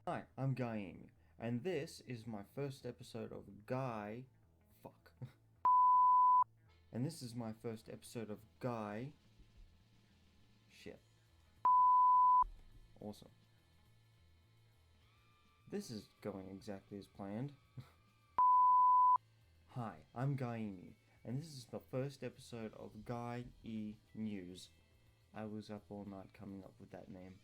Hi, I'm Guy Emu, and this is my first episode of Guy. Fuck. And this is my first episode of Guy. Shit. Awesome. This is going exactly as planned. Hi, I'm Guy Emu, and this is the first episode of Guy E News. I was up all night coming up with that name.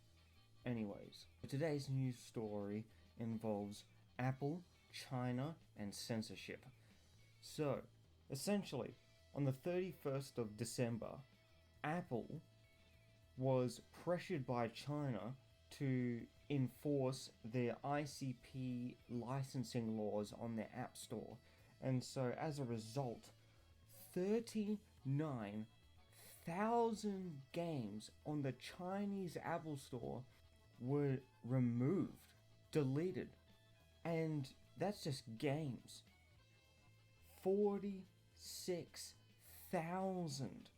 Anyways, today's news story involves Apple, China, and censorship. So, essentially, on the 31st of December, Apple was pressured by China to enforce their ICP licensing laws on their App Store. And so, as a result, 39,000 games on the Chinese Apple Store were removed, deleted, and that's just games. 46,000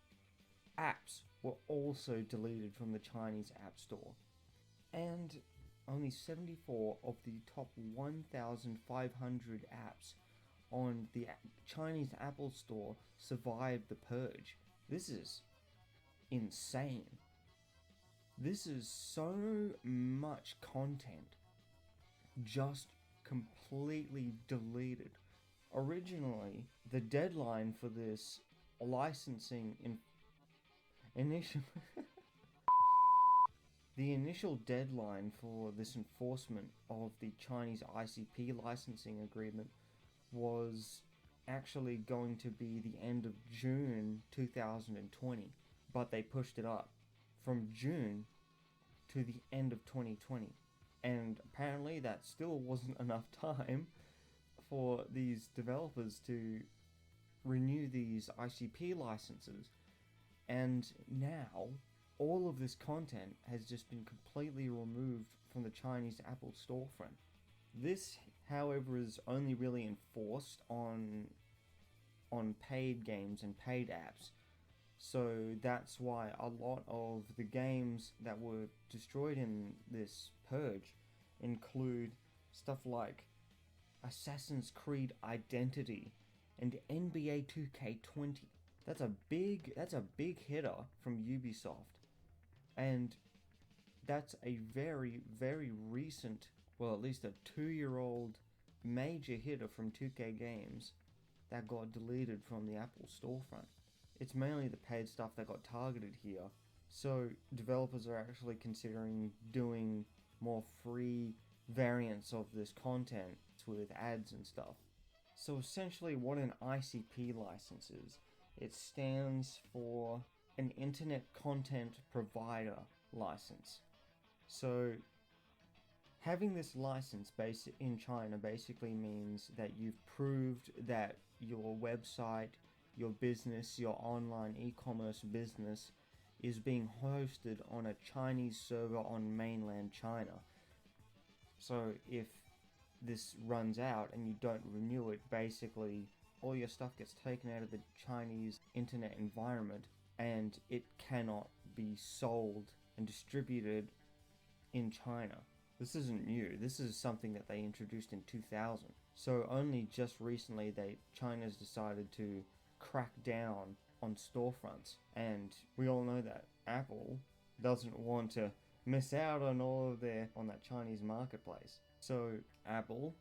apps were also deleted from the Chinese App Store, and only 74 of the top 1,500 apps on the Chinese Apple Store survived the purge. This is insane. This is so much content just completely deleted. Originally, the deadline for this licensing initial the initial deadline for this enforcement of the Chinese ICP licensing agreement was actually going to be the end of June 2020, but they pushed it up from June to the end of 2020. And apparently that still wasn't enough time for these developers to renew these ICP licenses. And now all of this content has just been completely removed from the Chinese Apple storefront. This, however, is only really enforced on paid games and paid apps. So that's why a lot of the games that were destroyed in this purge include stuff like Assassin's Creed Identity and NBA 2K20. That's a big hitter from Ubisoft. And that's a very, very recent, well, at least a 2-year-old major hitter from 2K Games that got deleted from the Apple storefront. It's mainly the paid stuff that got targeted here, so developers are actually considering doing more free variants of this content with ads and stuff. So essentially what an ICP license is, it stands for an Internet Content Provider license. So having this license based in China basically means that you've proved that your website, your business, your online e-commerce business is being hosted on a Chinese server on mainland China. So if this runs out and you don't renew it, basically all your stuff gets taken out of the Chinese internet environment and it cannot be sold and distributed in China. This isn't new. This is something that they introduced in 2000. So only just recently China's decided to crack down on storefronts, and we all know that Apple doesn't want to miss out on on that Chinese marketplace. So Apple,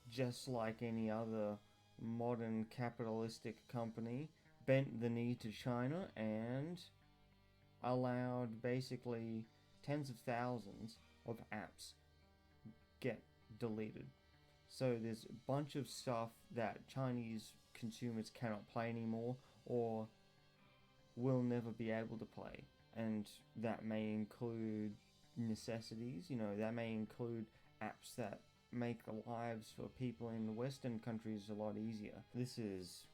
just like any other modern capitalistic company, bent the knee to China and allowed basically tens of thousands of apps get deleted. So there's a bunch of stuff that Chinese consumers cannot play anymore or will never be able to play. And that may include necessities, that may include apps that make the lives for people in the Western countries a lot easier. This is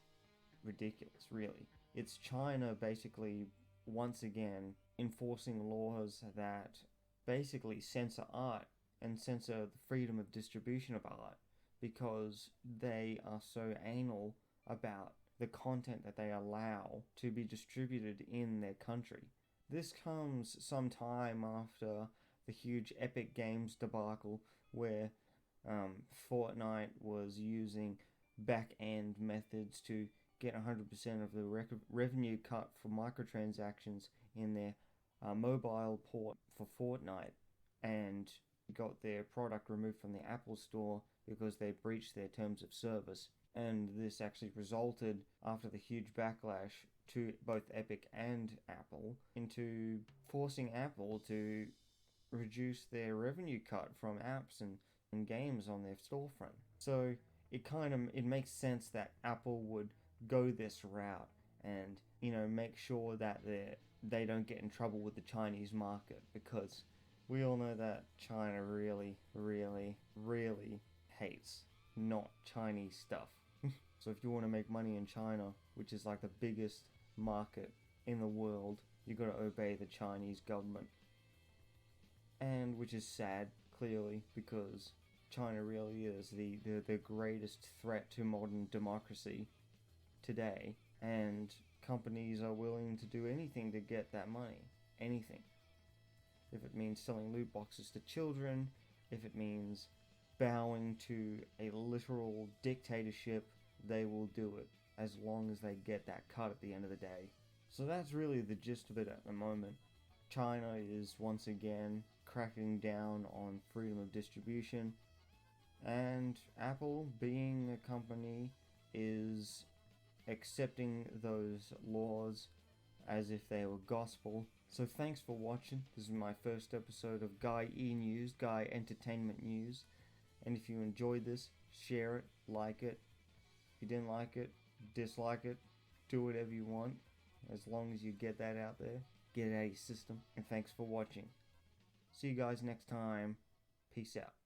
ridiculous, really. It's China basically, once again, enforcing laws that basically censor art and censor the freedom of distribution of art because they are so anal about the content that they allow to be distributed in their country. This comes some time after the huge Epic Games debacle where Fortnite was using back-end methods to get 100% of the revenue cut for microtransactions in their mobile port for Fortnite, and got their product removed from the Apple Store because they breached their terms of service. And this actually resulted, after the huge backlash to both Epic and Apple, into forcing Apple to reduce their revenue cut from apps and games on their storefront. So it makes sense that Apple would go this route and make sure that they don't get in trouble with the Chinese market, because we all know that China really, really, really hates not Chinese stuff. So if you want to make money in China, which is like the biggest market in the world, you got to obey the Chinese government. And which is sad, clearly, because China really is the greatest threat to modern democracy today, and companies are willing to do anything to get that money. Anything. If it means selling loot boxes to children, if it means bowing to a literal dictatorship, they will do it, as long as they get that cut at the end of the day. So that's really the gist of it at the moment. China is once again cracking down on freedom of distribution, and Apple, being a company, is accepting those laws as if they were gospel. So thanks for watching. This is my first episode of Guy E News, Guy Entertainment News. And if you enjoyed this, share it, like it. If you didn't like it, dislike it, do whatever you want, as long as you get that out there. Get it out of your system. And thanks for watching. See you guys next time. Peace out.